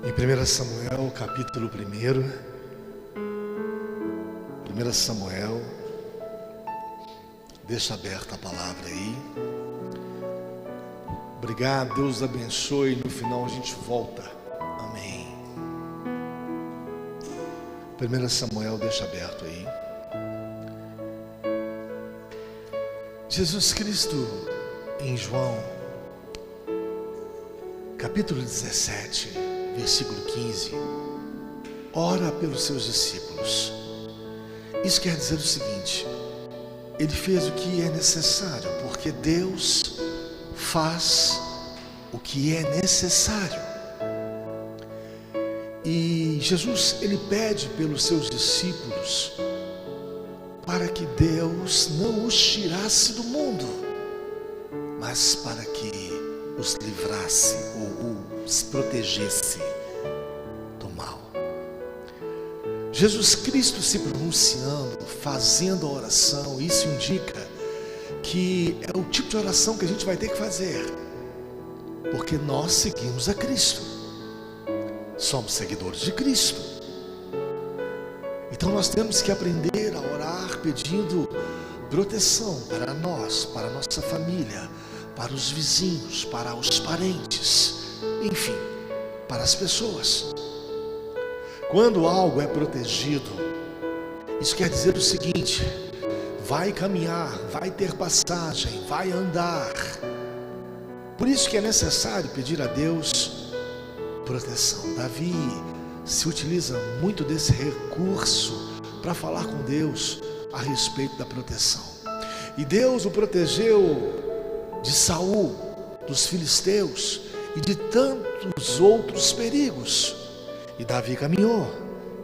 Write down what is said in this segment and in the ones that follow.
Em 1 Samuel, capítulo 1, 1 Samuel, deixa aberta a palavra aí. Obrigado, Deus abençoe. No final a gente volta. Amém. 1 Samuel, deixa aberto aí. Jesus Cristo, em João, capítulo 17, versículo 15, ora pelos seus discípulos. Isso quer dizer o seguinte: ele fez o que é necessário, porque Deus faz o que é necessário. E Jesus, ele pede pelos seus discípulos para que Deus não os tirasse do mundo, mas para que os livrasse ou os protegesse do mal. Jesus Cristo se pronunciando, fazendo a oração, isso indica que é o tipo de oração que a gente vai ter que fazer, porque nós seguimos a Cristo, somos seguidores de Cristo. Então nós temos que aprender a orar pedindo proteção para nós, para a nossa família, para os vizinhos, para os parentes, enfim, para as pessoas. Quando algo é protegido, isso quer dizer o seguinte: vai caminhar, vai ter passagem, vai andar. Por isso que é necessário pedir a Deus proteção. Davi se utiliza muito desse recurso para falar com Deus a respeito da proteção. E Deus o protegeu de Saul, dos filisteus e de tantos outros perigos. E Davi caminhou,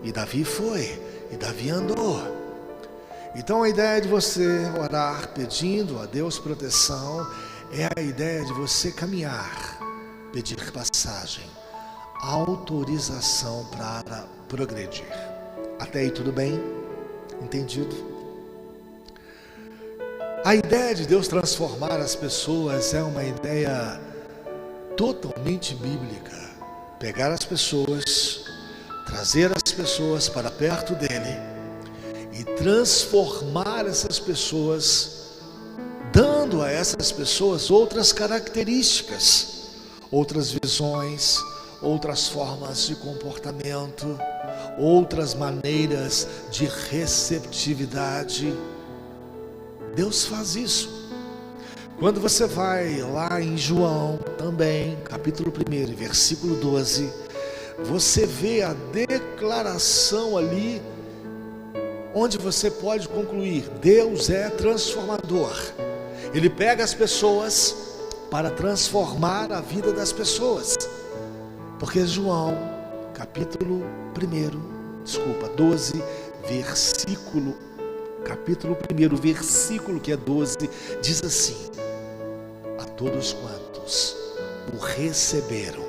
e Davi foi, e Davi andou. Então a ideia de você orar pedindo a Deus proteção é a ideia de você caminhar, pedir passagem, autorização para progredir. Até aí tudo bem? Entendido? A ideia de Deus transformar as pessoas é uma ideia totalmente bíblica. Pegar as pessoas, trazer as pessoas para perto dele e transformar essas pessoas, dando a essas pessoas outras características, outras visões, outras formas de comportamento, outras maneiras de receptividade. Deus faz isso. Quando você vai lá em João também, capítulo 1, versículo 12, você vê a declaração ali, onde você pode concluir: Deus é transformador. Ele pega as pessoas para transformar a vida das pessoas. Porque João, capítulo 12, capítulo 1, versículo que é 12, diz assim: a todos quantos o receberam,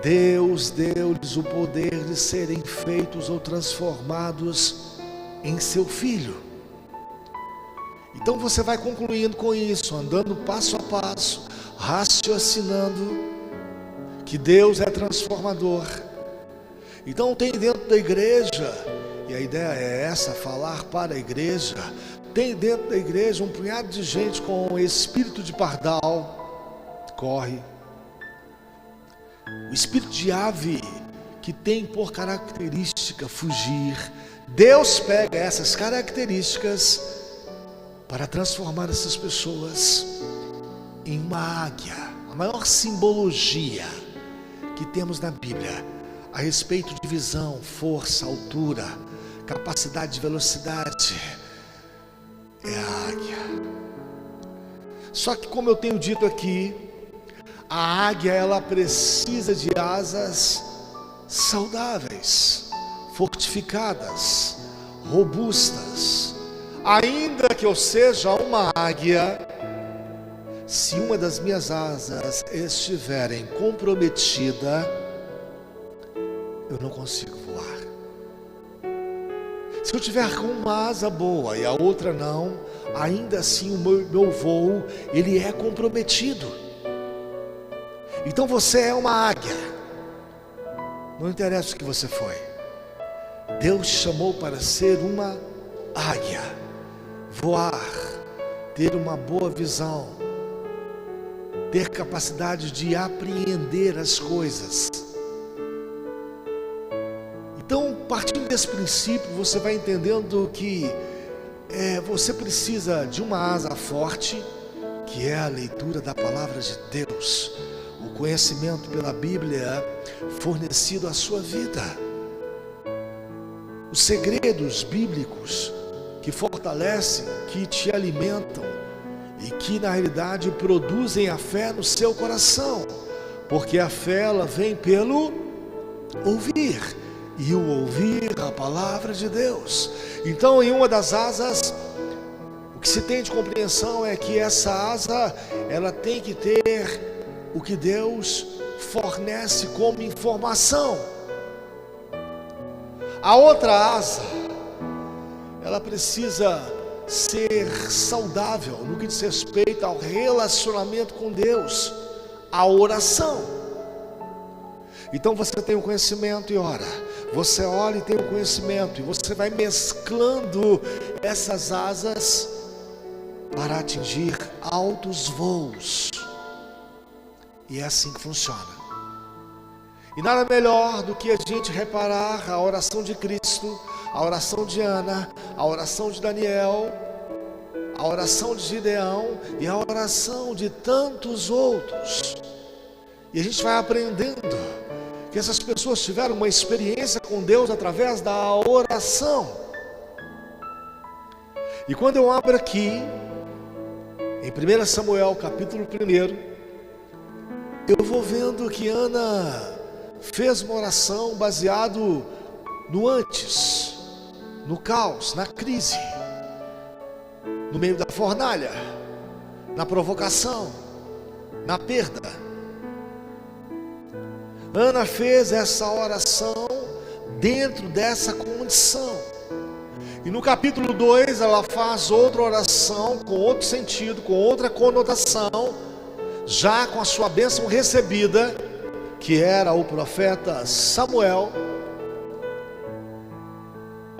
Deus deu-lhes o poder de serem feitos ou transformados em seu Filho. Então você vai concluindo com isso, andando passo a passo, raciocinando que Deus é transformador. Então tem dentro da igreja, e a ideia é essa, falar para a igreja, tem dentro da igreja um punhado de gente com espírito de pardal, corre, o espírito de ave, que tem por característica fugir. Deus pega essas características para transformar essas pessoas em uma águia. A maior simbologia que temos na Bíblia a respeito de visão, força, altura, capacidade de velocidade é a águia. Só que, como eu tenho dito aqui, a águia, ela precisa de asas saudáveis, fortificadas, robustas. Ainda que eu seja uma águia, se uma das minhas asas estiverem comprometida, eu não consigo voar. Se eu tiver com uma asa boa e a outra não, ainda assim o meu voo, ele é comprometido. Então você é uma águia. Não interessa o que você foi. Deus te chamou para ser uma águia, voar, ter uma boa visão, ter capacidade de apreender as coisas. Então, partindo desse princípio, você vai entendendo que você precisa de uma asa forte, que é a leitura da palavra de Deus, o conhecimento pela Bíblia fornecido à sua vida, os segredos bíblicos que fortalecem, que te alimentam e que na realidade produzem a fé no seu coração, porque a fé ela vem pelo ouvir, e o ouvir a palavra de Deus. Então, em uma das asas, o que se tem de compreensão é que essa asa ela tem que ter o que Deus fornece como informação. A outra asa, ela precisa ser saudável no que diz respeito ao relacionamento com Deus, a oração. Então você tem o conhecimento e ora, você ora e tem o conhecimento, e você vai mesclando essas asas para atingir altos voos. E é assim que funciona. E nada melhor do que a gente reparar a oração de Cristo, a oração de Ana, a oração de Daniel, a oração de Gideão e a oração de tantos outros. E a gente vai aprendendo que essas pessoas tiveram uma experiência com Deus através da oração. E quando eu abro aqui, em 1 Samuel capítulo 1, eu vou vendo que Ana fez uma oração baseado no antes, no caos, na crise, no meio da fornalha, na provocação, na perda. Ana fez essa oração dentro dessa condição. E no capítulo 2 ela faz outra oração com outro sentido, com outra conotação, já com a sua bênção recebida, que era o profeta Samuel.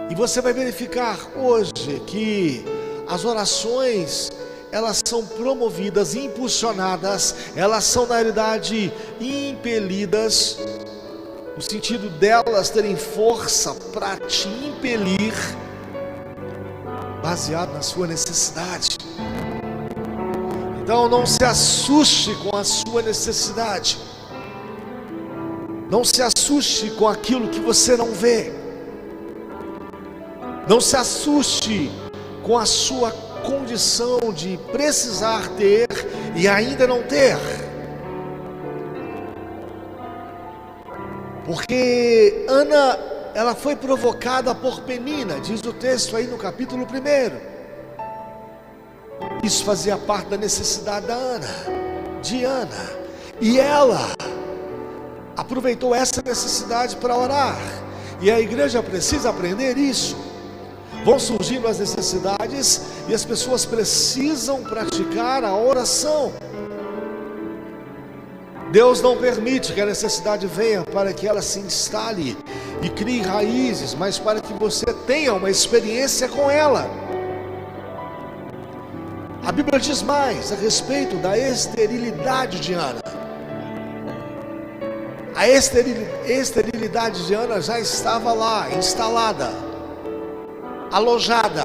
E você vai verificar hoje que as orações, elas são promovidas, impulsionadas, elas são na realidade impelidas, no sentido delas terem força para te impelir, baseado na sua necessidade. Então não se assuste com a sua necessidade, não se assuste com aquilo que você não vê, não se assuste com a sua condição de precisar ter e ainda não ter, porque Ana, ela foi provocada por Penina, diz o texto aí no capítulo 1. Isso fazia parte da necessidade da Ana, de Ana, e ela aproveitou essa necessidade para orar. E a igreja precisa aprender isso. Vão surgindo as necessidades e as pessoas precisam praticar a oração. Deus não permite que a necessidade venha para que ela se instale e crie raízes, mas para que você tenha uma experiência com ela. A Bíblia diz mais a respeito da esterilidade de Ana. A esterilidade de Ana já estava lá, instalada, alojada,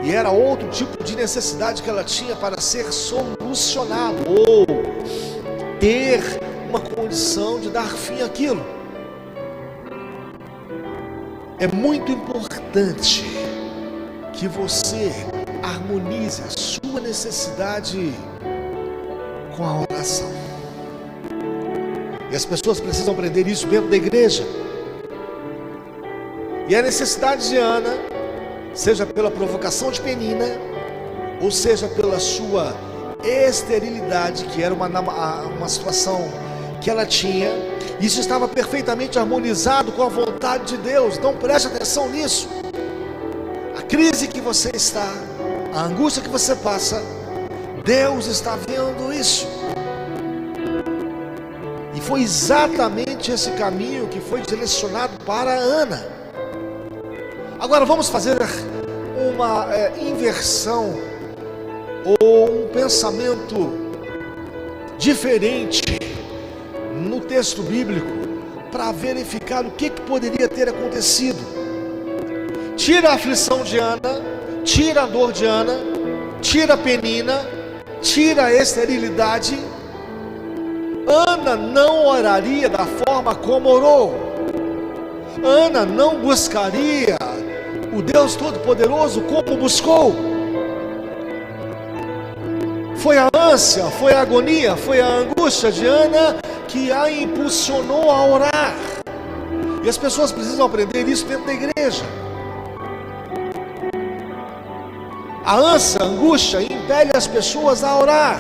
e era outro tipo de necessidade que ela tinha para ser solucionado, ou ter uma condição de dar fim àquilo. É muito importante que você harmonize a sua necessidade com a oração. E as pessoas precisam aprender isso dentro da igreja. E a necessidade de Ana, seja pela provocação de Penina, ou seja pela sua esterilidade, que era uma situação que ela tinha, isso estava perfeitamente harmonizado com a vontade de Deus. Então preste atenção nisso. A crise que você está, a angústia que você passa, Deus está vendo isso. E foi exatamente esse caminho que foi direcionado para Ana. Agora vamos fazer uma inversão ou um pensamento diferente no texto bíblico para verificar o que poderia ter acontecido. Tira a aflição de Ana, tira a dor de Ana, tira a penina, tira a esterilidade. Ana não oraria da forma como orou. Ana não buscaria o Deus Todo-Poderoso como buscou. Foi a ânsia, foi a agonia, foi a angústia de Ana que a impulsionou a orar. E as pessoas precisam aprender isso dentro da igreja. A ânsia, a angústia impele as pessoas a orar,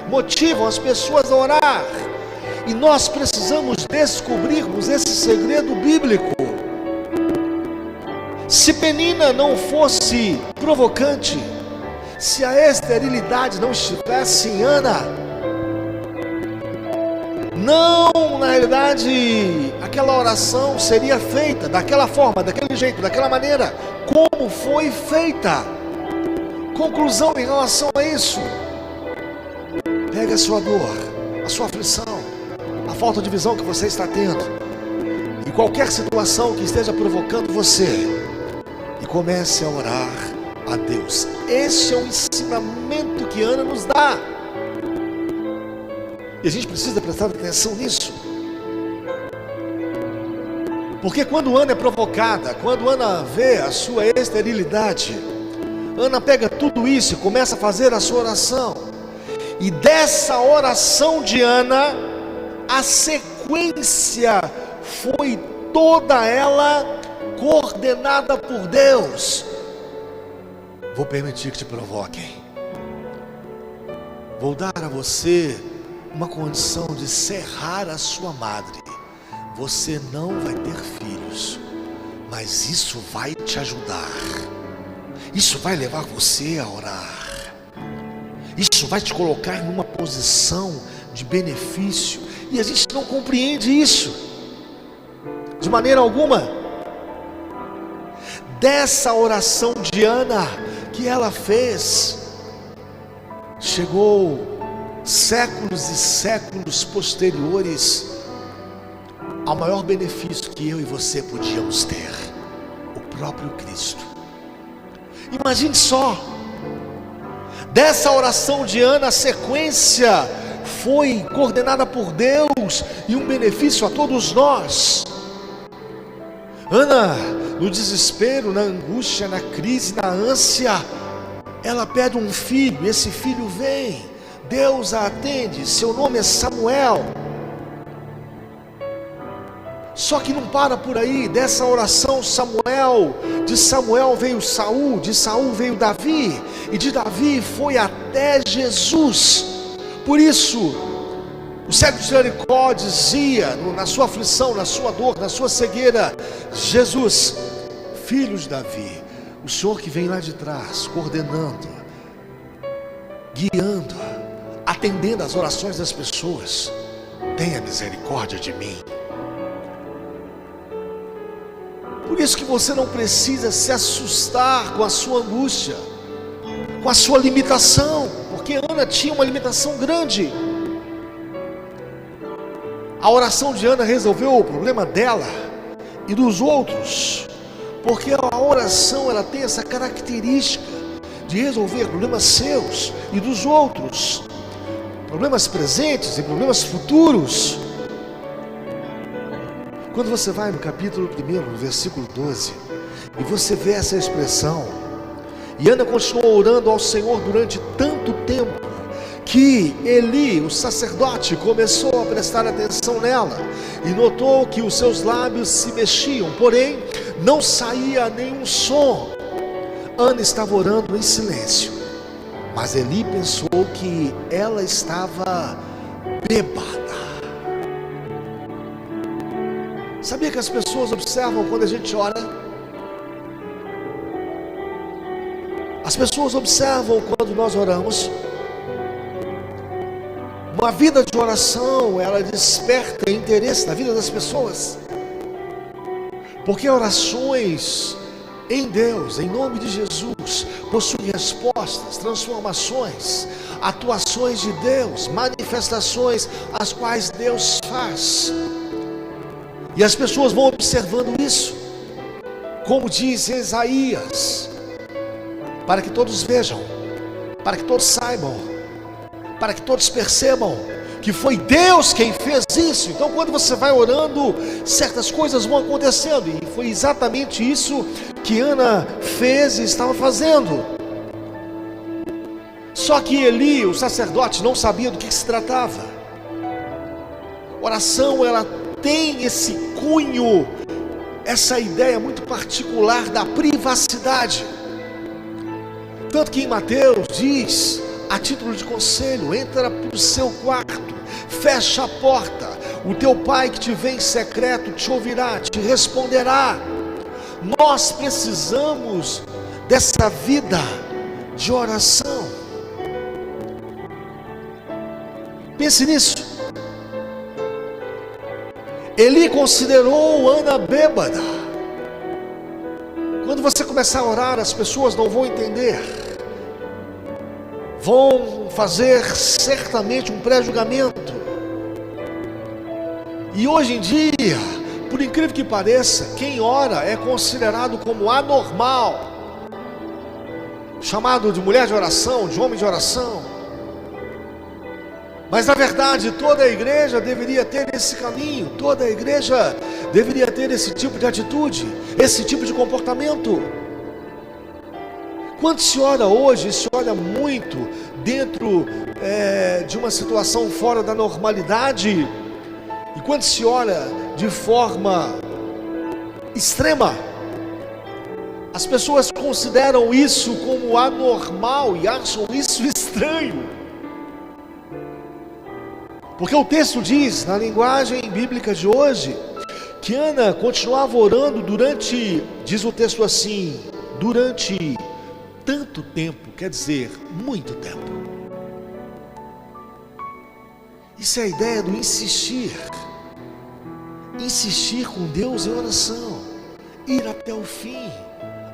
motivam as pessoas a orar. E nós precisamos descobrirmos esse segredo bíblico. Se penina não fosse provocante, se a esterilidade não estivesse em Ana, não, na realidade, aquela oração seria feita daquela forma, daquele jeito, daquela maneira, como foi feita. Conclusão em relação a isso: pega a sua dor, a sua aflição, a falta de visão que você está tendo, e qualquer situação que esteja provocando você, e comece a orar a Deus. Esse é o ensinamento que Ana nos dá, e a gente precisa prestar atenção nisso, porque quando Ana é provocada, quando Ana vê a sua esterilidade, Ana pega tudo isso e começa a fazer a sua oração. E dessa oração de Ana, a sequência foi toda ela coordenada por Deus. Vou permitir que te provoquem. Vou dar a você uma condição de serrar a sua madre. Você não vai ter filhos, mas isso vai te ajudar. Isso vai levar você a orar. Isso vai te colocar numa posição de benefício. E a gente não compreende isso de maneira alguma. Dessa oração de Ana que ela fez, chegou séculos e séculos posteriores ao maior benefício que eu e você podíamos ter: o próprio Cristo. Imagine só, dessa oração de Ana, a sequência foi coordenada por Deus e um benefício a todos nós. Ana, no desespero, na angústia, na crise, na ânsia, ela pede um filho, esse filho vem, Deus a atende, seu nome é Samuel. Só que não para por aí. Dessa oração de Samuel veio Saul, de Saul veio Davi, e de Davi foi até Jesus. Por isso, o cego de Jericó dizia, na sua aflição, na sua dor, na sua cegueira: Jesus, filho de Davi, o Senhor que vem lá de trás, coordenando, guiando, atendendo às orações das pessoas, tenha misericórdia de mim. Por isso que você não precisa se assustar com a sua angústia, com a sua limitação, porque Ana tinha uma limitação grande. A oração de Ana resolveu o problema dela e dos outros, porque a oração ela tem essa característica de resolver problemas seus e dos outros, problemas presentes e problemas futuros. Quando você vai no capítulo 1, no versículo 12, e você vê essa expressão: e Ana continuou orando ao Senhor durante tanto tempo, que Eli, o sacerdote, começou a prestar atenção nela, e notou que os seus lábios se mexiam, porém não saía nenhum som. Ana estava orando em silêncio, mas Eli pensou que ela estava bêbada. Sabia que as pessoas observam quando a gente ora? As pessoas observam quando nós oramos. Uma vida de oração, ela desperta interesse na vida das pessoas, porque orações em Deus, em nome de Jesus, possuem respostas, transformações, atuações de Deus, manifestações as quais Deus faz, e as pessoas vão observando isso, como diz Isaías, para que todos vejam, para que todos saibam, para que todos percebam que foi Deus quem fez isso. Então, quando você vai orando, certas coisas vão acontecendo, e foi exatamente isso que Ana fez e estava fazendo. Só que Eli, o sacerdote, não sabia do que se tratava. Oração, ela tem esse cunho, essa ideia muito particular da privacidade. Tanto que em Mateus diz, a título de conselho: entra para o seu quarto, fecha a porta, o teu pai que te vê em secreto te ouvirá, te responderá. Nós precisamos dessa vida de oração. Pense nisso. Eli considerou Ana bêbada. Quando você começar a orar, as pessoas não vão entender, vão fazer certamente um pré-julgamento. E hoje em dia, por incrível que pareça, quem ora é considerado como anormal, chamado de mulher de oração, de homem de oração. Mas na verdade, toda a igreja deveria ter esse caminho, toda a igreja deveria ter esse tipo de atitude, esse tipo de comportamento. Quando se ora hoje, se ora muito dentro de uma situação fora da normalidade, e quando se ora de forma extrema, as pessoas consideram isso como anormal e acham isso estranho. Porque o texto diz, na linguagem bíblica de hoje, que Ana continuava orando durante, diz o texto assim, durante tanto tempo, quer dizer, muito tempo. Isso é a ideia do insistir. Insistir com Deus em oração, ir até o fim,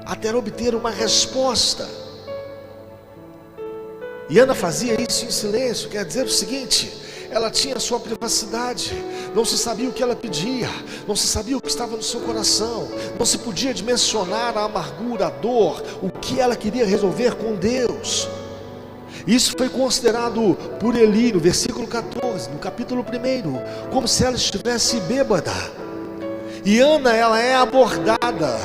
até obter uma resposta. E Ana fazia isso em silêncio, quer dizer o seguinte: ela tinha sua privacidade, não se sabia o que ela pedia, não se sabia o que estava no seu coração, não se podia dimensionar a amargura, a dor, o que ela queria resolver com Deus. Isso foi considerado por Eli, no versículo 14, no capítulo 1, como se ela estivesse bêbada. E Ana, ela é abordada: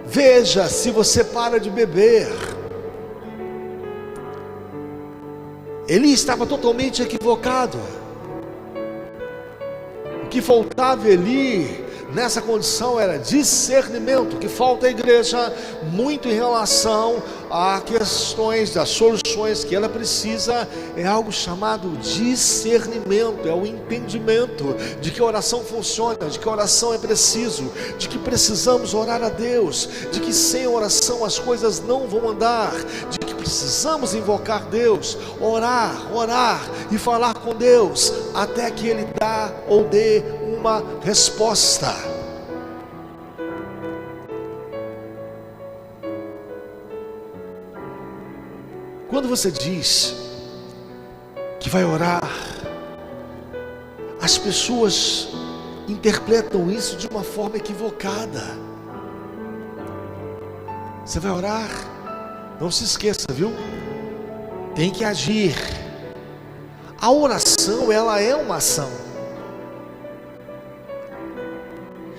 veja se você para de beber. Eli estava totalmente equivocado. O que faltava a Eli nessa condição era discernimento. O que falta à igreja muito em relação a questões das soluções que ela precisa é algo chamado discernimento, é o entendimento de que a oração funciona, de que a oração é preciso, de que precisamos orar a Deus, de que sem oração as coisas não vão andar, de que precisamos invocar Deus, orar e falar com Deus até que Ele dá ou dê uma resposta. Quando você diz que vai orar, as pessoas interpretam isso de uma forma equivocada. Você vai orar, não se esqueça, viu? Tem que agir. A oração, ela é uma ação.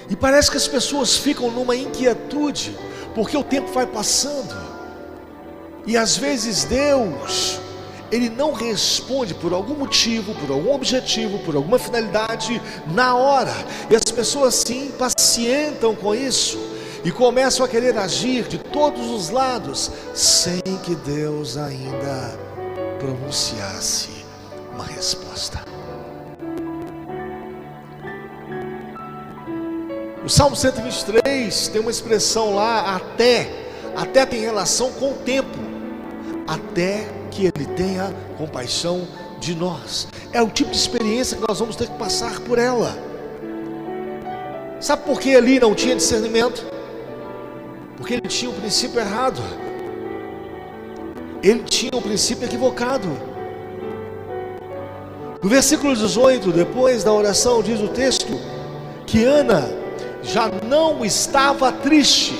E parece que as pessoas ficam numa inquietude, porque o tempo vai passando. E às vezes Deus, Ele não responde por algum motivo, por algum objetivo, por alguma finalidade, na hora. E as pessoas se impacientam com isso e começam a querer agir de todos os lados, sem que Deus ainda pronunciasse uma resposta. O Salmo 123 tem uma expressão lá, até tem relação com o tempo, até que Ele tenha compaixão de nós. é o tipo de experiência que nós vamos ter que passar por ela. Sabe por que Eli não tinha discernimento? Porque ele tinha o princípio errado. Ele tinha o princípio equivocado. No versículo 18, depois da oração, diz o texto que Ana já não estava triste.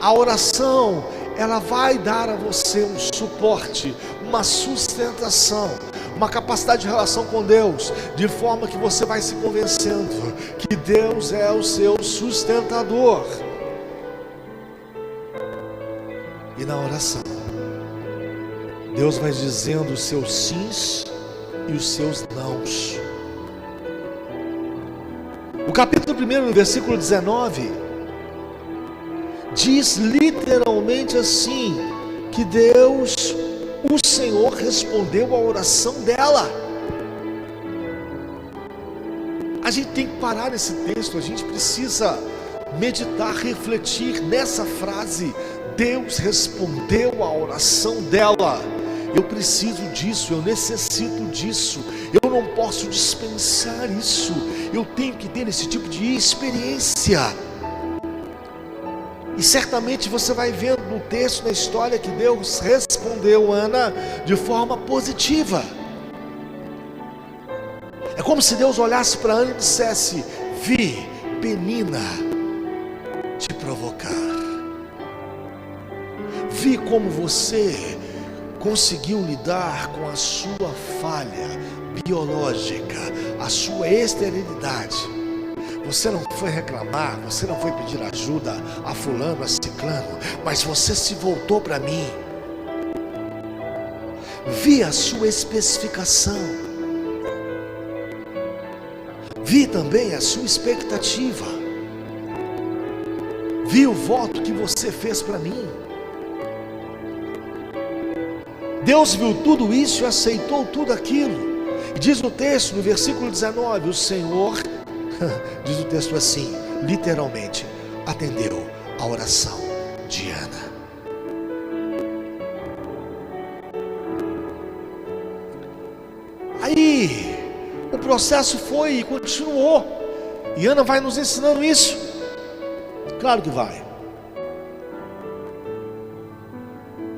A oração, ela vai dar a você um suporte, uma sustentação, uma capacidade de relação com Deus, de forma que você vai se convencendo que Deus é o seu sustentador. E na oração, Deus vai dizendo os seus sims e os seus nãos. O capítulo 1, no versículo 19, diz literalmente assim, que Deus, o Senhor, respondeu a oração dela. A gente tem que parar nesse texto, a gente precisa meditar, refletir nessa frase. Deus respondeu a oração dela. Eu preciso disso, eu necessito disso, eu não posso dispensar isso, eu tenho que ter esse tipo de experiência. E certamente você vai vendo no texto, na história, que Deus respondeu Ana de forma positiva. É como se Deus olhasse para Ana e dissesse: vi Penina te provocar, vi como você conseguiu lidar com a sua falha biológica, a sua esterilidade. Você não foi reclamar, você não foi pedir ajuda a fulano, a ciclano, mas você se voltou para mim. Vi a sua especificação, vi também a sua expectativa, vi o voto que você fez para mim. Deus viu tudo isso e aceitou tudo aquilo. E diz o texto, no versículo 19, o Senhor, diz o texto assim, literalmente, atendeu a oração de Ana. Aí, o processo foi e continuou. E Ana vai nos ensinando isso. Claro que vai.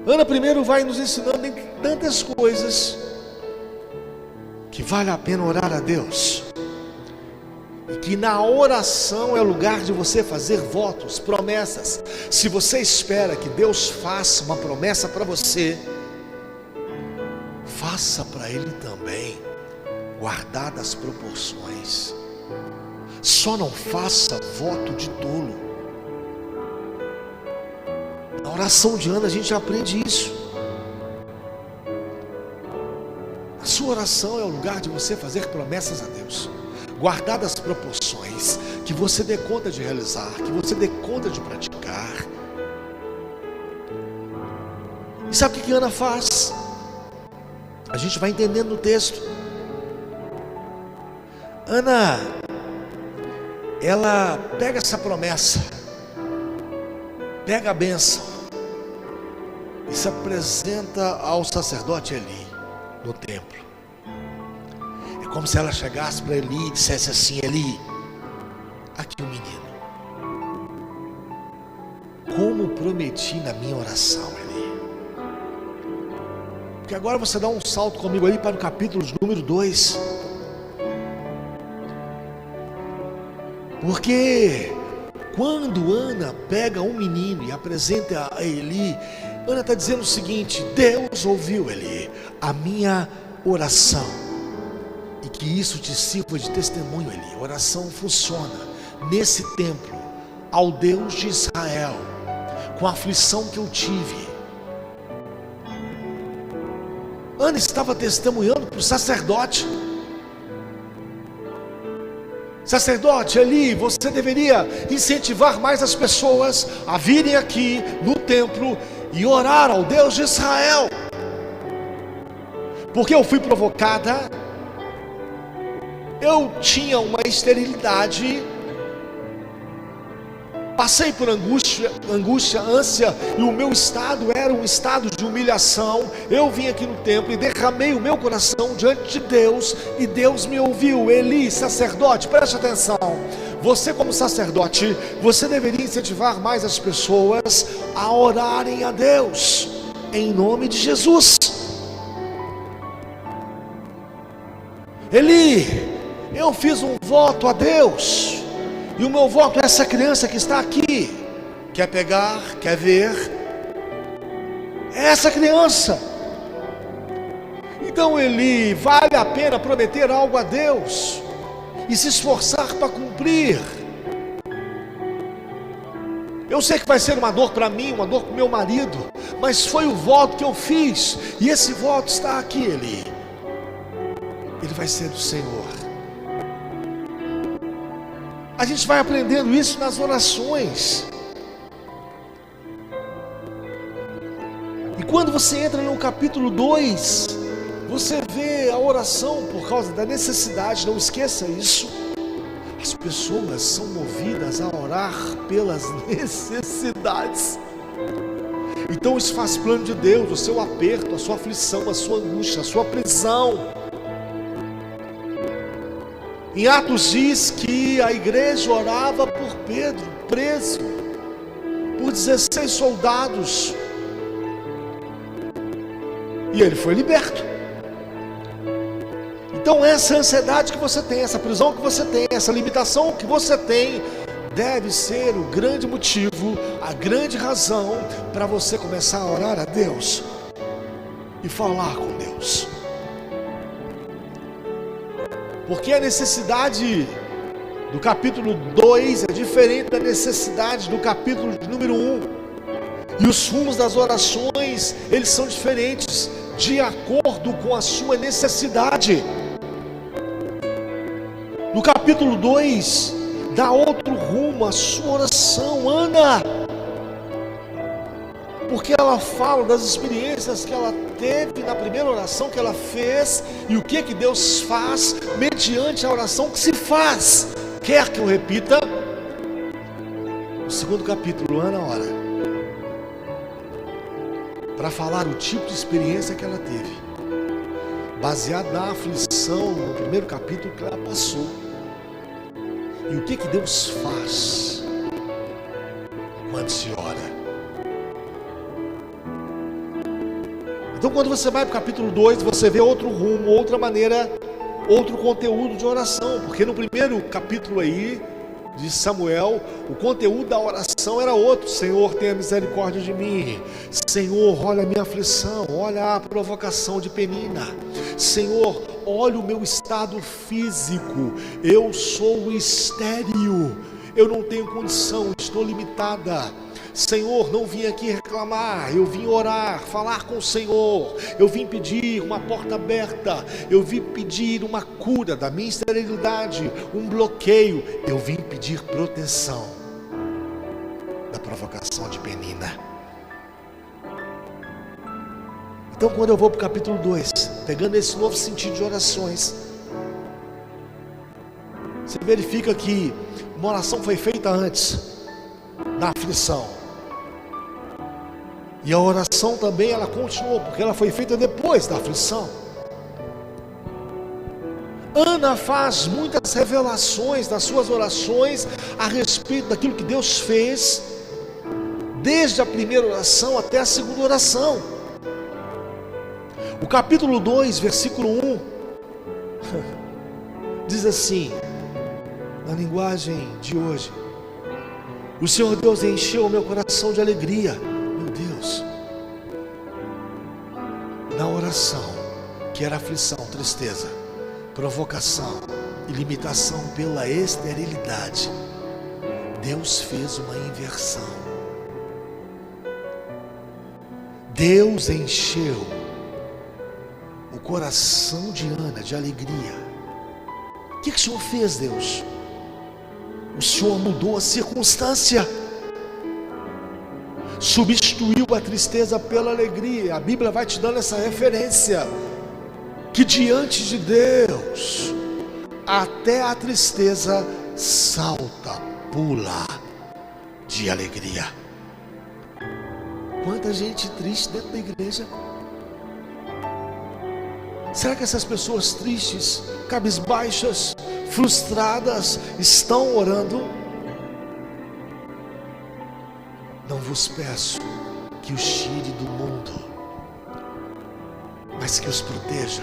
Ana primeiro vai nos ensinando em tantas coisas que vale a pena orar a Deus, e que na oração é o lugar de você fazer votos, promessas. Se você espera que Deus faça uma promessa para você, faça para Ele também, guardadas as proporções. Só não faça voto de tolo. Na oração de Ana a gente aprende isso. A sua oração é o lugar de você fazer promessas a Deus, guardadas as proporções, que você dê conta de realizar, que você dê conta de praticar. E sabe o que Ana faz? A gente vai entendendo no texto. Ana, ela pega essa promessa, pega a bênção e se apresenta ao sacerdote Eli no templo. É como se ela chegasse para Eli e dissesse assim: Eli, aqui o menino, como prometi na minha oração, Eli. Porque agora você dá um salto comigo ali para o capítulo número 2. Porque quando Ana pega um menino e apresenta a Eli, Ana está dizendo o seguinte: Deus ouviu, Eli, a minha oração, e que isso te sirva de testemunho, Eli. A oração funciona nesse templo ao Deus de Israel, com a aflição que eu tive. Ana estava testemunhando para o sacerdote. Sacerdote Eli, você deveria incentivar mais as pessoas a virem aqui no templo e orar ao Deus de Israel, porque eu fui provocada, eu tinha uma esterilidade Passei por angústia, ânsia, e o meu estado era um estado de humilhação. Eu vim aqui no templo e derramei o meu coração diante de Deus, e Deus me ouviu. Eli, sacerdote, preste atenção. Você, como sacerdote, você deveria incentivar mais as pessoas a orarem a Deus, em nome de Jesus. Eli, eu fiz um voto a Deus, e o meu voto é essa criança que está aqui. Quer pegar, quer ver? É essa criança. Então, Eli, vale a pena prometer algo a Deus e se esforçar para cumprir. Eu sei que vai ser uma dor para mim, uma dor para o meu marido, mas foi o voto que eu fiz, e esse voto está aqui, Eli. Ele vai ser do Senhor. A gente vai aprendendo isso nas orações. E quando você entra no capítulo 2, você vê a oração por causa da necessidade. Não esqueça isso. As pessoas são movidas a orar pelas necessidades. Então isso faz plano de Deus. O seu aperto, a sua aflição, a sua angústia, a sua prisão. Em Atos diz que a igreja orava por Pedro, preso, por 16 soldados, e ele foi liberto. Então essa ansiedade que você tem, essa prisão que você tem, essa limitação que você tem, deve ser o grande motivo, a grande razão para você começar a orar a Deus e falar com Deus. Porque a necessidade do capítulo 2 é diferente da necessidade do capítulo de número 1. E os rumos das orações, eles são diferentes, de acordo com a sua necessidade. No capítulo 2, dá outro rumo à sua oração, Ana. Porque ela fala das experiências que ela teve na primeira oração que ela fez, e o que Deus faz mediante a oração que se faz. Quer que eu repita? No segundo capítulo, Ana ora para falar o tipo de experiência que ela teve, baseado na aflição no primeiro capítulo que ela passou, e o que Deus faz quando se ora. Então quando você vai para o capítulo 2, você vê outro rumo, outra maneira, outro conteúdo de oração. Porque no primeiro capítulo aí, de Samuel, o conteúdo da oração era outro. Senhor, tenha misericórdia de mim. Senhor, olha a minha aflição, olha a provocação de Penina. Senhor, olha o meu estado físico, eu sou estéril, eu não tenho condição, estou limitada. Senhor, não vim aqui reclamar, eu vim orar, falar com o Senhor. Eu vim pedir uma porta aberta, eu vim pedir uma cura da minha esterilidade, um bloqueio. Eu vim pedir proteção da provocação de Penina. Então quando eu vou para o capítulo 2, pegando esse novo sentido de orações, você verifica que uma oração foi feita antes, na aflição. E a oração também ela continuou, porque ela foi feita depois da aflição. Ana faz muitas revelações nas suas orações a respeito daquilo que Deus fez, desde a primeira oração até a segunda oração. O capítulo 2, versículo 1, diz assim, na linguagem de hoje: o Senhor Deus encheu o meu coração de alegria. Meu Deus, na oração, que era aflição, tristeza, provocação e limitação pela esterilidade, Deus fez uma inversão. Deus encheu o coração de Ana de alegria. O que o Senhor fez, Deus? O Senhor mudou a circunstância, substituiu a tristeza pela alegria. A Bíblia vai te dando essa referência, que diante de Deus, até a tristeza salta, pula, de alegria. Quanta gente triste dentro da igreja. Será que essas pessoas tristes, cabisbaixas, frustradas, estão orando? Não vos peço que os tire do mundo, mas que os proteja,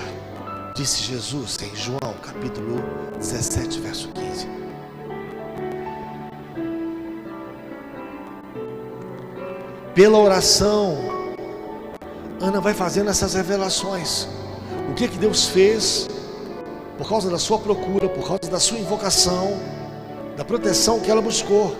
disse Jesus em João capítulo 17, verso 15. Pela oração, Ana vai fazendo essas revelações. O que Deus fez por causa da sua procura, por causa da sua invocação, da proteção que ela buscou.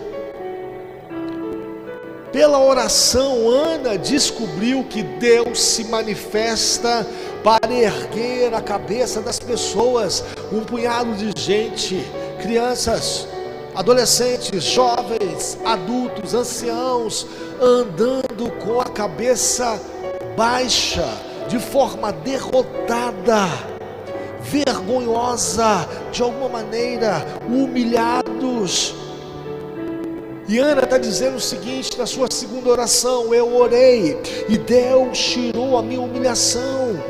Pela oração, Ana descobriu que Deus se manifesta para erguer a cabeça das pessoas. Um punhado de gente, crianças, adolescentes, jovens, adultos, anciãos, andando com a cabeça baixa, de forma derrotada, vergonhosa, de alguma maneira, humilhados. E Ana está dizendo o seguinte na sua segunda oração: eu orei e Deus tirou a minha humilhação.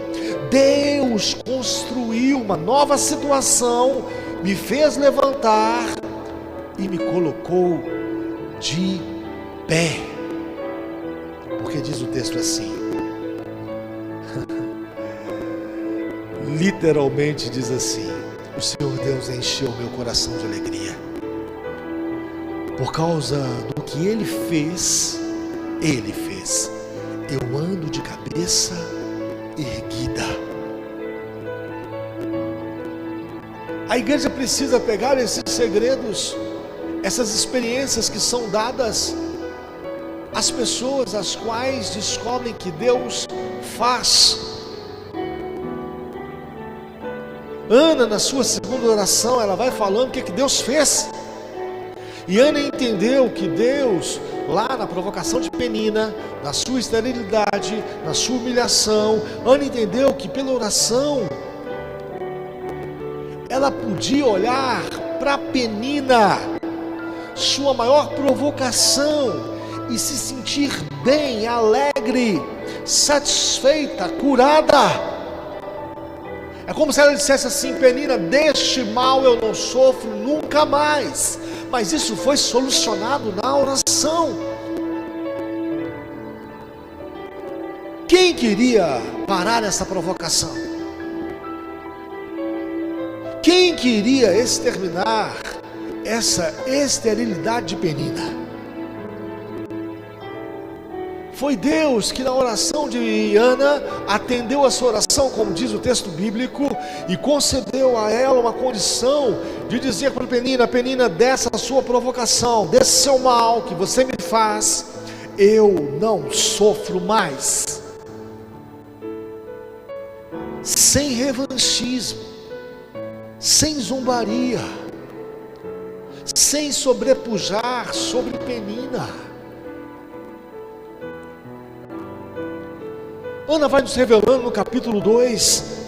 Deus construiu uma nova situação, me fez levantar e me colocou de pé. Porque diz o texto assim, literalmente diz assim: o Senhor Deus encheu meu coração de alegria. Por causa do que Ele fez, eu ando de cabeça erguida. A igreja precisa pegar esses segredos, essas experiências que são dadas às pessoas as quais descobrem que Deus faz. Ana, na sua segunda oração, ela vai falando o que Deus fez. E Ana entendeu que Deus, lá na provocação de Penina, na sua esterilidade, na sua humilhação, Ana entendeu que pela oração, ela podia olhar para Penina, sua maior provocação, e se sentir bem, alegre, satisfeita, curada. É como se ela dissesse assim: Penina, deste mal eu não sofro nunca mais. Mas isso foi solucionado na oração. Quem queria parar essa provocação? Quem queria exterminar essa esterilidade de Penina? Foi Deus que na oração de Ana atendeu a sua oração, como diz o texto bíblico, e concedeu a ela uma condição de dizer para Penina: Penina, dessa sua provocação, desse seu mal que você me faz, eu não sofro mais. Sem revanchismo, sem zombaria, sem sobrepujar sobre Penina. Ana vai nos revelando no capítulo 2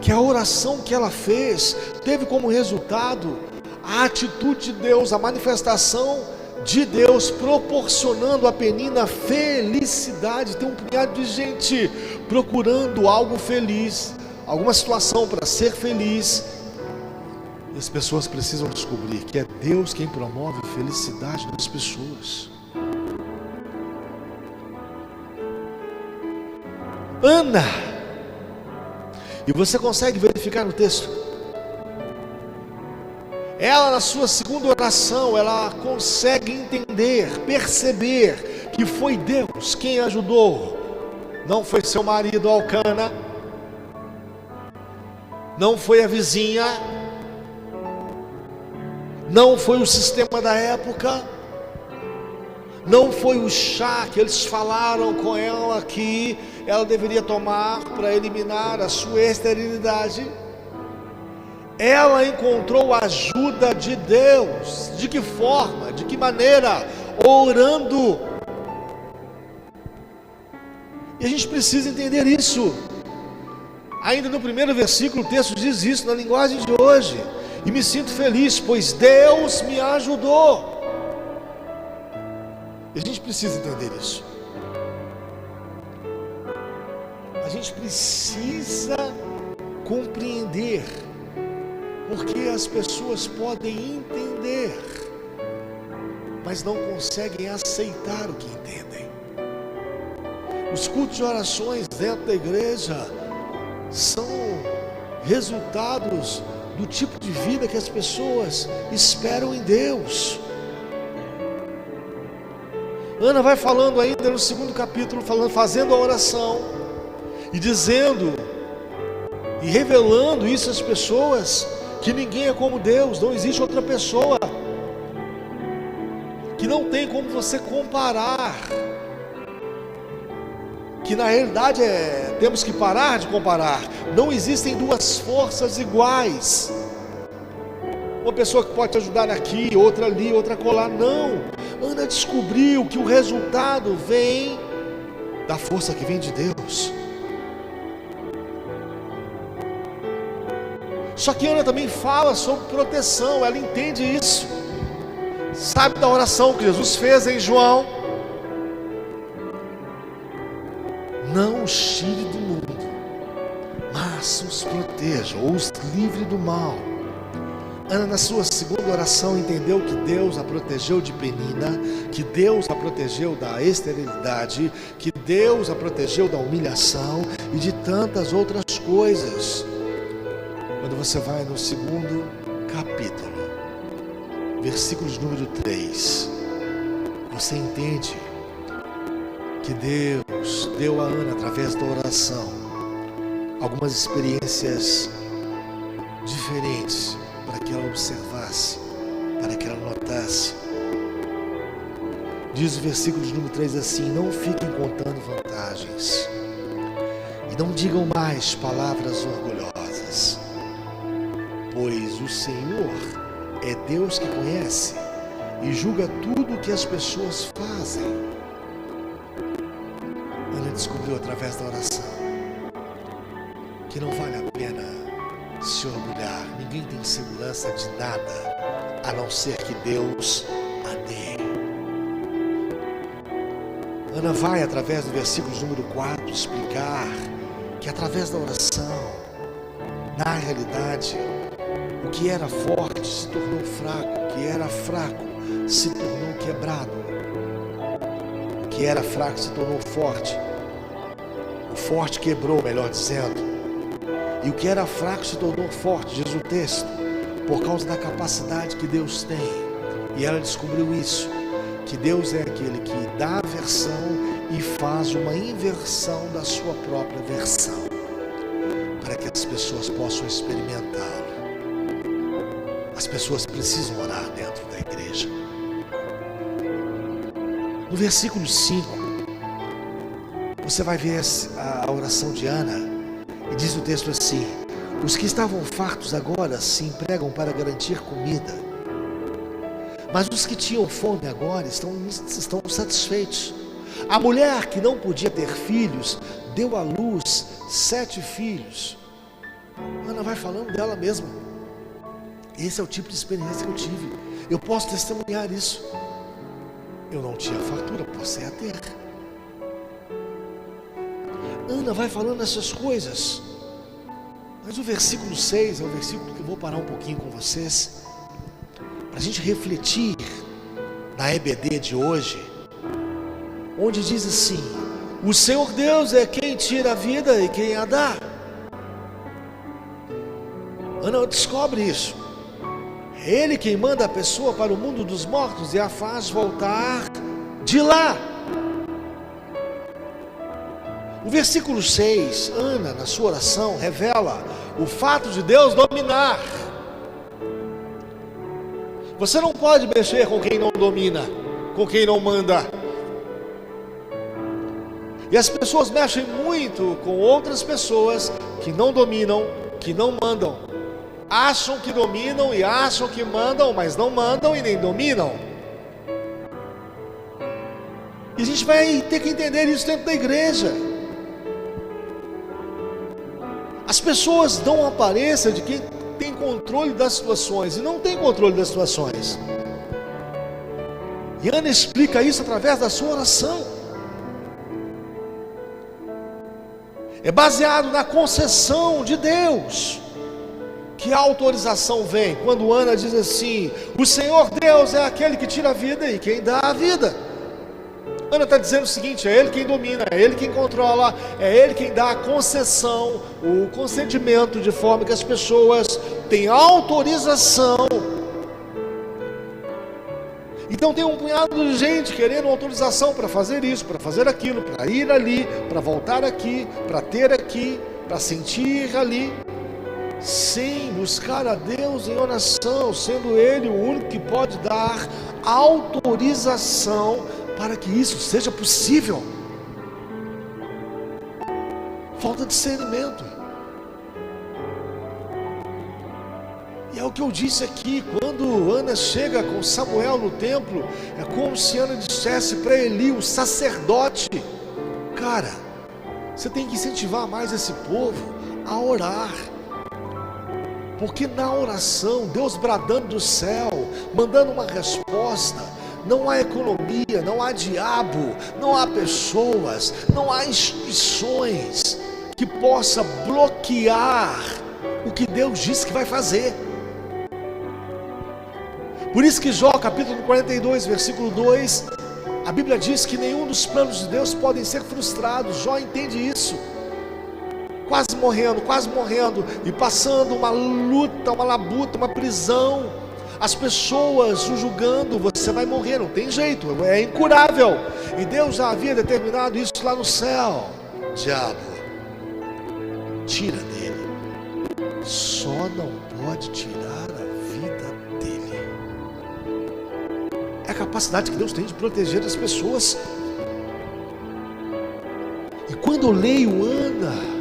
que a oração que ela fez teve como resultado a atitude de Deus, a manifestação de Deus, proporcionando a Penina felicidade. Tem um punhado de gente procurando algo feliz, alguma situação para ser feliz, e as pessoas precisam descobrir que é Deus quem promove a felicidade das pessoas. Ana, e você consegue verificar no texto, ela na sua segunda oração, ela consegue entender, perceber que foi Deus quem ajudou. Não foi seu marido Elcana, não foi a vizinha, não foi o sistema da época, não foi o chá que eles falaram com ela que ela deveria tomar para eliminar a sua esterilidade. Ela encontrou a ajuda de Deus. De que forma? De que maneira? Orando. E a gente precisa entender isso. Ainda no primeiro versículo o texto diz isso na linguagem de hoje: e me sinto feliz, pois Deus me ajudou. E a gente precisa entender isso. A gente precisa compreender, porque as pessoas podem entender, mas não conseguem aceitar o que entendem. Os cultos de orações dentro da igreja são resultados do tipo de vida que as pessoas esperam em Deus. Ana vai falando ainda no 2º capítulo, fazendo a oração e dizendo e revelando isso às pessoas, que ninguém é como Deus, não existe outra pessoa, que não tem como você comparar, que na realidade temos que parar de comparar. Não existem duas forças iguais, uma pessoa que pode te ajudar aqui, outra ali, outra colar. Não, Ana descobriu que o resultado vem da força que vem de Deus. Só que Ana também fala sobre proteção, ela entende isso. Sabe da oração que Jesus fez em João? Não os tire do mundo, mas os proteja, ou os livre do mal. Ana, na sua segunda oração, entendeu que Deus a protegeu de Penina, que Deus a protegeu da esterilidade, que Deus a protegeu da humilhação e de tantas outras coisas. Quando você vai no 2º capítulo, versículos número 3, você entende que Deus deu a Ana, através da oração, algumas experiências diferentes, para que ela observasse, para que ela notasse. Diz o versículo de número 3 assim: não fiquem contando vantagens, e não digam mais palavras orgulhosas, pois o Senhor é Deus que conhece e julga tudo o que as pessoas fazem. Ela descobriu através da oração que não vale a pena se orgulhar. Ninguém tem segurança de nada, a não ser que Deus a dê. Ana vai, através do versículo número 4, explicar que através da oração, na realidade, o que era forte se tornou fraco, o que era fraco se tornou quebrado, o que era fraco se tornou forte, o forte quebrou, melhor dizendo, e o que era fraco se tornou forte, diz o texto, por causa da capacidade que Deus tem. E ela descobriu isso, que Deus é aquele que dá a versão e faz uma inversão da sua própria versão, para que as pessoas possam experimentá-lo. As pessoas precisam orar dentro da igreja. No versículo 5, você vai ver a oração de Ana, e diz o texto assim: os que estavam fartos agora se empregam para garantir comida, mas os que tinham fome agora estão satisfeitos. A mulher que não podia ter filhos deu à luz 7 filhos. Ana vai falando dela mesma. Esse é o tipo de experiência que eu tive. Eu posso testemunhar isso. Eu não tinha fartura, passei a ter. Ana vai falando essas coisas. Mas o versículo 6 é o versículo que eu vou parar um pouquinho com vocês, para a gente refletir na EBD de hoje, onde diz assim: o Senhor Deus é quem tira a vida e quem a dá. Ana descobre isso. É Ele quem manda a pessoa para o mundo dos mortos e a faz voltar de lá. O versículo 6, Ana, na sua oração, revela o fato de Deus dominar. Você não pode mexer com quem não domina, com quem não manda. E as pessoas mexem muito com outras pessoas que não dominam, que não mandam. Acham que dominam e acham que mandam, mas não mandam e nem dominam. E a gente vai ter que entender isso dentro da igreja. As pessoas dão a aparência de quem tem controle das situações e não tem controle das situações. E Ana explica isso através da sua oração. É baseado na concessão de Deus que a autorização vem. Quando Ana diz assim: o Senhor Deus é aquele que tira a vida e quem dá a vida. Ana está dizendo o seguinte: é Ele quem domina, é Ele quem controla, é Ele quem dá a concessão, o consentimento, de forma que as pessoas têm autorização. Então tem um punhado de gente querendo autorização para fazer isso, para fazer aquilo, para ir ali, para voltar aqui, para ter aqui, para sentir ali, sem buscar a Deus em oração, sendo Ele o único que pode dar autorização para que isso seja possível. Falta discernimento. E é o que eu disse aqui, quando Ana chega com Samuel no templo, é como se Ana dissesse para Eli, o sacerdote: cara, você tem que incentivar mais esse povo a orar, porque na oração, Deus bradando do céu, mandando uma resposta, não há economia, não há diabo, não há pessoas, não há instituições que possa bloquear o que Deus disse que vai fazer. Por isso que Jó, capítulo 42, versículo 2, a Bíblia diz que nenhum dos planos de Deus podem ser frustrados. Jó entende isso, quase morrendo, e passando uma luta, uma labuta, uma prisão, as pessoas o julgando: você vai morrer, não tem jeito, é incurável. E Deus já havia determinado isso lá no céu: diabo, tira dele, só não pode tirar a vida dele. É a capacidade que Deus tem de proteger as pessoas. E quando eu leio Ana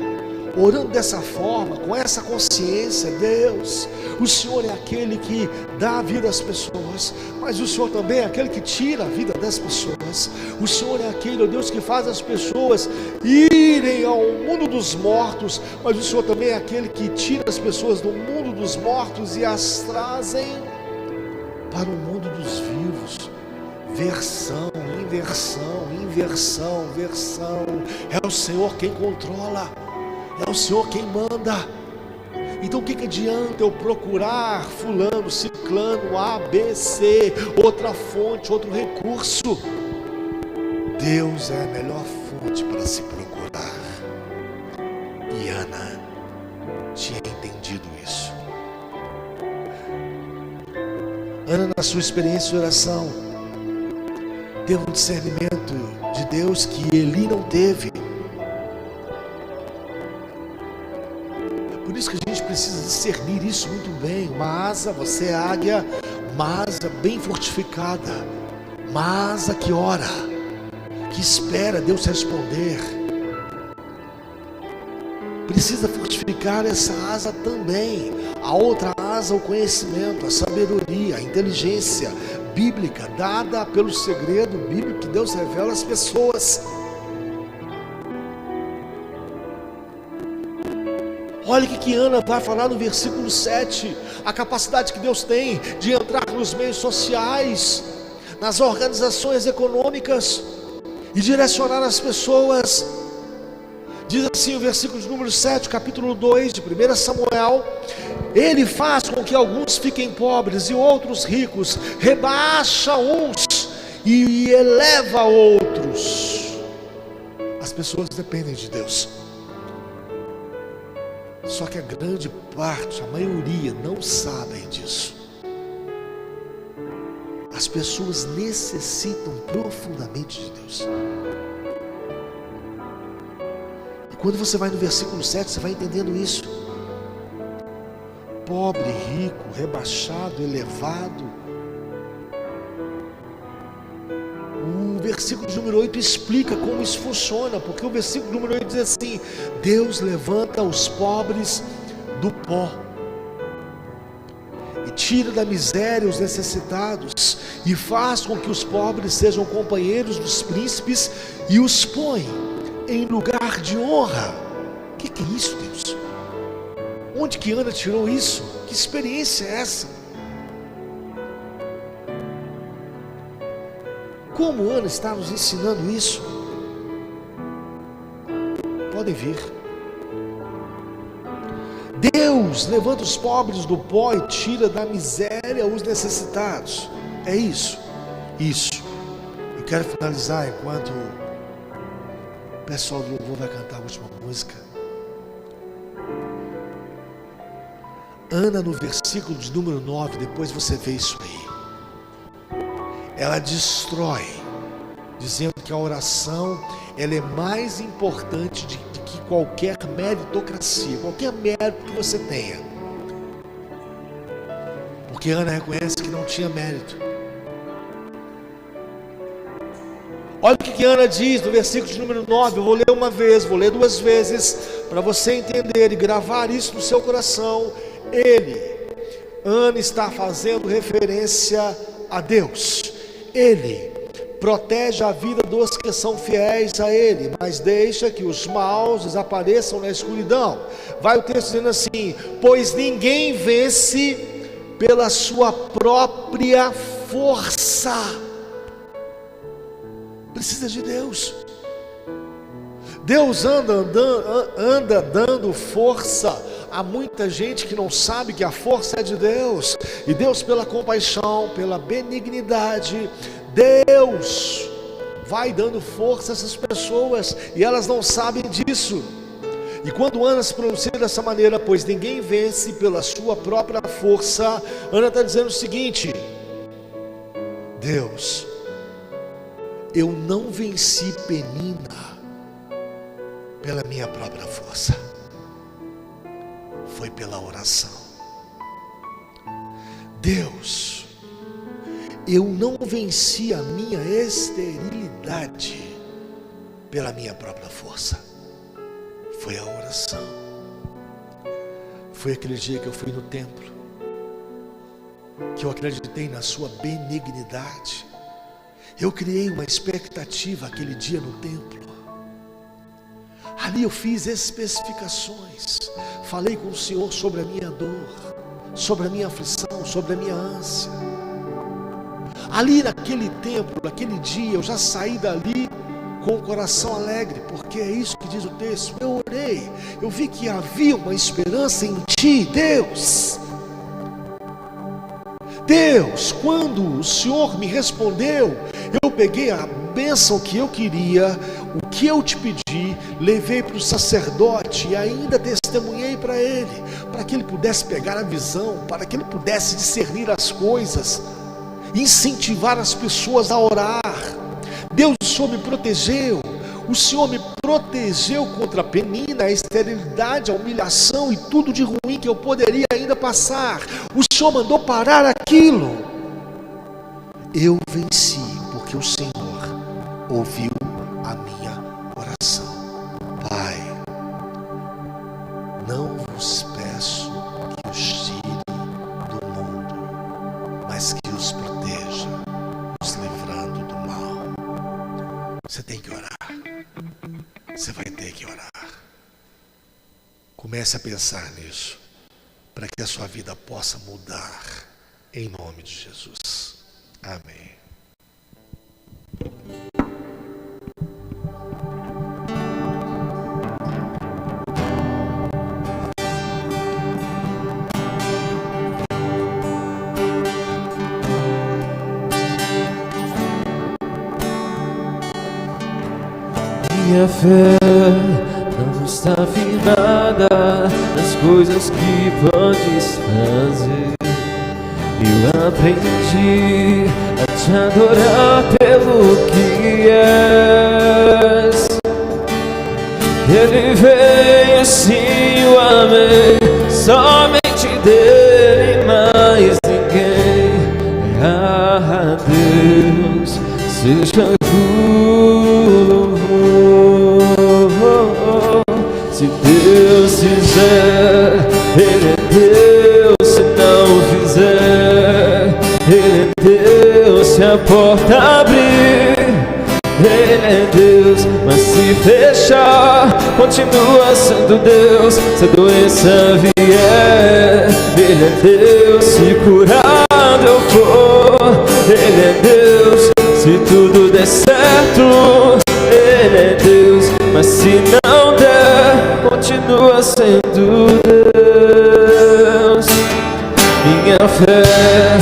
orando dessa forma, com essa consciência: Deus, o Senhor é aquele que dá a vida às pessoas, mas o Senhor também é aquele que tira a vida das pessoas. O Senhor é aquele, ó Deus, que faz as pessoas irem ao mundo dos mortos, mas o Senhor também é aquele que tira as pessoas do mundo dos mortos e as trazem para o mundo dos vivos. Versão, inversão. É o Senhor quem controla, é o Senhor quem manda. Então o que adianta eu procurar fulano, ciclano, A, B, C, outra fonte, outro recurso? Deus é a melhor fonte para se procurar. E Ana tinha entendido isso. Ana, na sua experiência de oração, teve um discernimento de Deus que Eli não teve. Por isso que a gente precisa discernir isso muito bem. Uma asa, você é águia, uma asa bem fortificada, uma asa que ora, que espera Deus responder. Precisa fortificar essa asa também. A outra asa, o conhecimento, a sabedoria, a inteligência bíblica, dada pelo segredo bíblico que Deus revela às pessoas. Olha o que Ana vai falar no versículo 7, a capacidade que Deus tem de entrar nos meios sociais, nas organizações econômicas e direcionar as pessoas. Diz assim o versículo de número 7, capítulo 2 de 1 Samuel: Ele faz com que alguns fiquem pobres e outros ricos, rebaixa uns e eleva outros. As pessoas dependem de Deus. Só que a grande parte, a maioria, não sabem disso. As pessoas necessitam profundamente de Deus. E quando você vai no versículo 7, você vai entendendo isso. Pobre, rico, rebaixado, elevado. O versículo de número 8 explica como isso funciona, porque o versículo número 8 diz assim: Deus levanta os pobres do pó e tira da miséria os necessitados, e faz com que os pobres sejam companheiros dos príncipes e os põe em lugar de honra. O que é isso, Deus? Onde que Ana tirou isso? Que experiência é essa? como Ana está nos ensinando isso? Podem vir. Deus levanta os pobres do pó e tira da miséria os necessitados. É isso. Isso. Eu quero finalizar enquanto o pessoal do louvor vai cantar a última música. Ana, no versículo de número 9, depois você vê isso aí. Ela destrói, dizendo que a oração, ela é mais importante do que qualquer meritocracia, qualquer mérito que você tenha. Porque Ana reconhece que não tinha mérito. Olha o que Ana diz no versículo de número 9. Eu vou ler uma vez, vou ler duas vezes, para você entender e gravar isso no seu coração. Ana está fazendo referência a Deus. Ele protege a vida dos que são fiéis a Ele, mas deixa que os maus desapareçam na escuridão. Vai o texto dizendo assim: pois ninguém vence pela sua própria força. Precisa de Deus. Deus anda dando força a muita gente que não sabe que a força é de Deus. E Deus, pela compaixão, pela benignidade, Deus vai dando força a essas pessoas, e elas não sabem disso. E quando Ana se pronuncia dessa maneira, pois ninguém vence pela sua própria força, Ana está dizendo o seguinte: Deus, eu não venci Penina pela minha própria força, foi pela oração. Deus, eu não venci a minha esterilidade pela minha própria força, foi a oração. Foi aquele dia que eu fui no templo, que eu acreditei na sua benignidade. Eu criei uma expectativa aquele dia no templo. Ali eu fiz especificações, falei com o Senhor sobre a minha dor, sobre a minha aflição, sobre a minha ânsia. Ali naquele templo, naquele dia, eu já saí dali com o coração alegre, porque é isso que diz o texto. Eu orei, eu vi que havia uma esperança em Ti, Deus. Deus, quando o Senhor me respondeu, eu peguei a bênção que eu queria, o que eu te pedi, levei para o sacerdote e ainda testemunhei para ele, para que ele pudesse pegar a visão, para que ele pudesse discernir as coisas, incentivar as pessoas a orar. Deus, o Senhor me protegeu. O Senhor me protegeu contra a penina, a esterilidade, a humilhação e tudo de ruim que eu poderia ainda passar. O Senhor mandou parar aquilo. Eu venci, porque o Senhor ouviu a minha oração. Pai, não vos peço que os tire do mundo, mas que os proteja, os livrando do mal. Você tem que orar. Você vai ter que orar. Comece a pensar nisso, para que a sua vida possa mudar, em nome de Jesus. Amém. Minha fé não está firmada nas coisas que podes fazer. Eu aprendi a te adorar pelo que és. Ele veio, sim, eu amei, somente dele, mais ninguém. Ah, Deus, seja se Deus fizer, Ele é Deus. Se não fizer, Ele é Deus. Se a porta abrir, Ele é Deus. Mas se fechar, continua sendo Deus. Se a doença vier, Ele é Deus. Se curado eu for, Ele é Deus. Se tudo der mas se não der, continua sendo Deus. Minha fé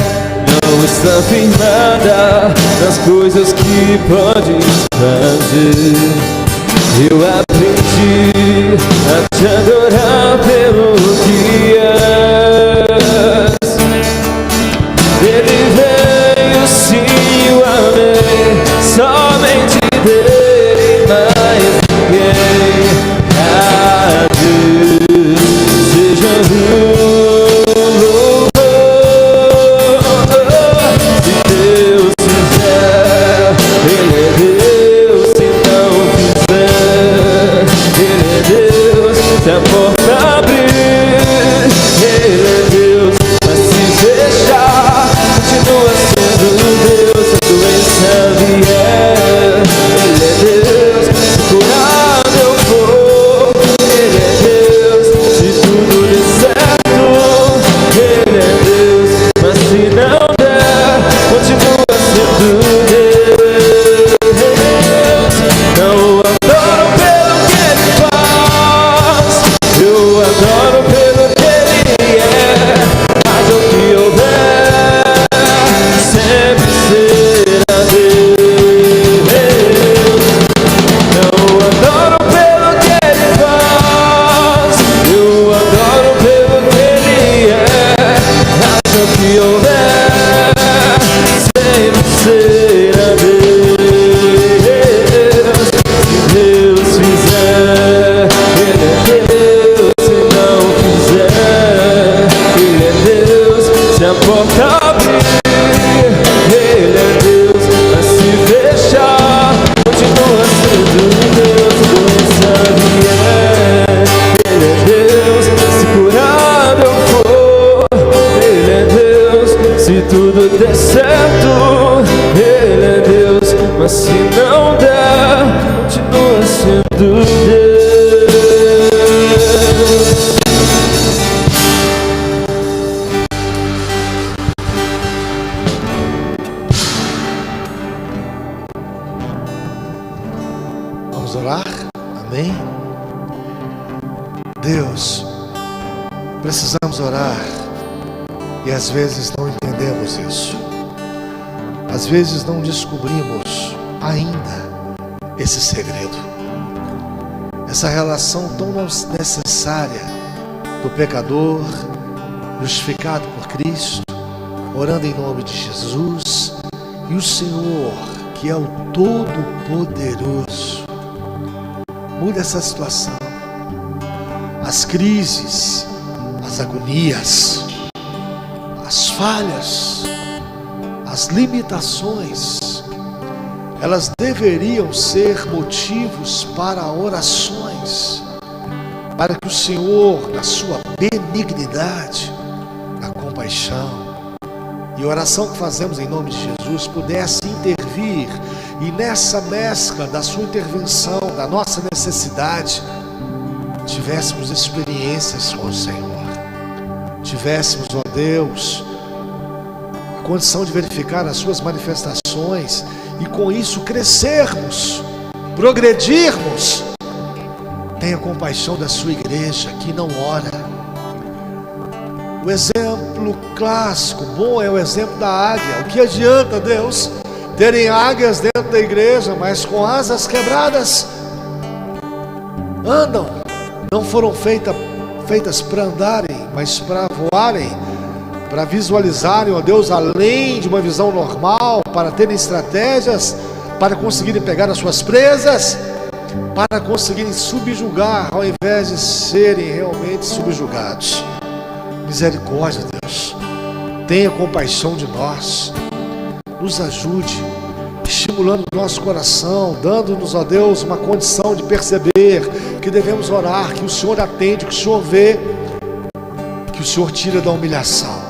não está firmada nas coisas que podes fazer. Eu aprendi a te adorar pelo que és. Ele veio, sim, o amei, somente dele, mais ninguém. A Deus seja louvor. Se Deus fizer, Ele é Deus. Se não fizer, Ele é Deus. Se a porta abrir, Ele é Deus. Mas se fechar, continua sendo Deus. Se a doença vier, Ele é Deus. Se curado eu for, Ele é Deus. Se tudo der certo, Ele é Deus. Mas se não der, continua sendo Deus. Não adoro pelo que Ele faz, eu adoro pelo que Ele é. Mas o que houver, sempre será Deus. Não adoro pelo que Ele faz, eu adoro pelo que Ele é. Mas o que houver, sempre será Deus. Se Deus fizer, Ele é Deus. Se não fizer, Ele é Deus. Se a porta abrir, Ele é Deus. Mas se fechar, continua sendo Deus. Se doença vier, Ele é Deus. Se curado eu for, Ele é Deus. Se tudo der certo, Ele é Deus. Mas se não der, continua sendo Deus. Vamos orar? Amém? Deus, precisamos orar e às vezes não entendemos isso. Às vezes não descobrimos ainda esse segredo, essa relação tão necessária do pecador justificado por Cristo, orando em nome de Jesus, e o Senhor, que é o Todo-Poderoso. Muda essa situação. As crises, as agonias, as falhas, as limitações, elas deveriam ser motivos para orações, para que o Senhor, na sua benignidade, na compaixão e oração que fazemos em nome de Jesus, pudesse intervir, e nessa mescla da sua intervenção, da nossa necessidade, tivéssemos experiências com o Senhor, tivéssemos, ó Deus, a condição de verificar as suas manifestações e com isso crescermos, progredirmos. Tenha compaixão da sua igreja que não ora. O exemplo clássico, bom, é o exemplo da águia. O que adianta, Deus, terem águias dentro da igreja, mas com asas quebradas? Andam, não foram feitas para andarem, mas para voarem, para visualizarem, ó Deus, além de uma visão normal, para terem estratégias, para conseguirem pegar as suas presas, para conseguirem subjugar, ao invés de serem realmente subjugados. Misericórdia, Deus, tenha compaixão de nós, nos ajude, estimulando o nosso coração, dando-nos, ó Deus, uma condição de perceber que devemos orar, que o Senhor atende, que o Senhor vê, que o Senhor tira da humilhação,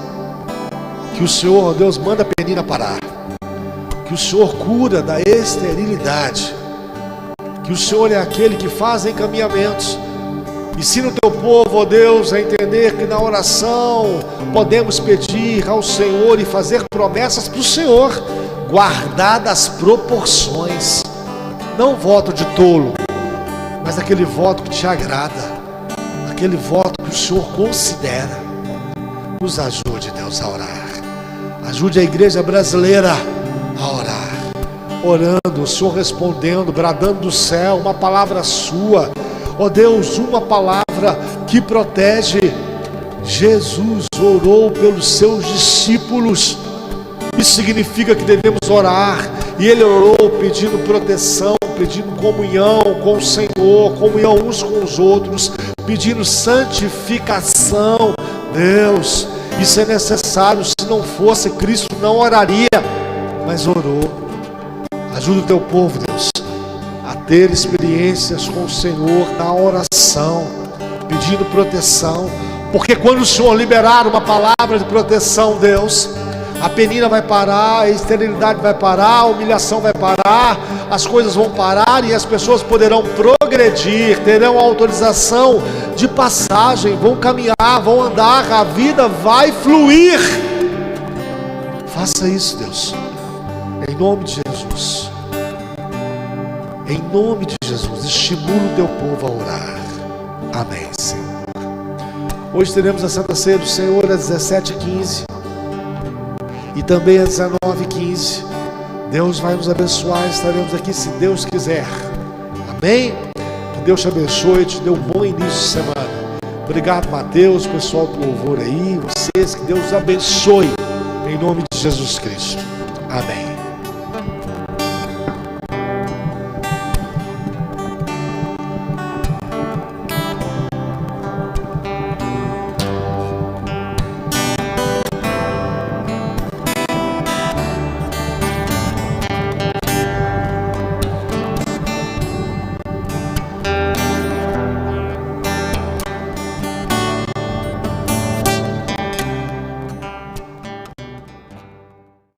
que o Senhor, ó Deus, manda a penina parar, que o Senhor cura da esterilidade, que o Senhor é aquele que faz encaminhamentos. Ensina o teu povo, ó Deus, a entender que na oração podemos pedir ao Senhor e fazer promessas para o Senhor, guardadas as proporções. Não voto de tolo, faz aquele voto que te agrada, aquele voto que o Senhor considera. Nos ajude, Deus, a orar. Ajude a igreja brasileira a orar, orando, o Senhor respondendo, bradando do céu, uma palavra sua, ó Deus, uma palavra que protege. Jesus orou pelos seus discípulos, isso significa que devemos orar, e Ele orou pedindo proteção, pedindo comunhão com o Senhor, comunhão uns com os outros, pedindo santificação. Deus, isso é necessário, se não fosse Cristo não oraria, mas orou. Ajuda o teu povo, Deus, a ter experiências com o Senhor na oração, pedindo proteção, porque quando o Senhor liberar uma palavra de proteção, Deus, a penina vai parar, a esterilidade vai parar, a humilhação vai parar, as coisas vão parar e as pessoas poderão progredir, terão autorização de passagem, vão caminhar, vão andar, a vida vai fluir. Faça isso, Deus, em nome de Jesus. Em nome de Jesus, estimula o teu povo a orar. Amém, Senhor. Hoje teremos a Santa Ceia do Senhor às 17h15 e também às 19h15. Deus vai nos abençoar, estaremos aqui se Deus quiser. Amém? Que Deus te abençoe, te dê um bom início de semana. Obrigado, Mateus, pessoal do louvor aí, vocês, que Deus os abençoe, em nome de Jesus Cristo. Amém.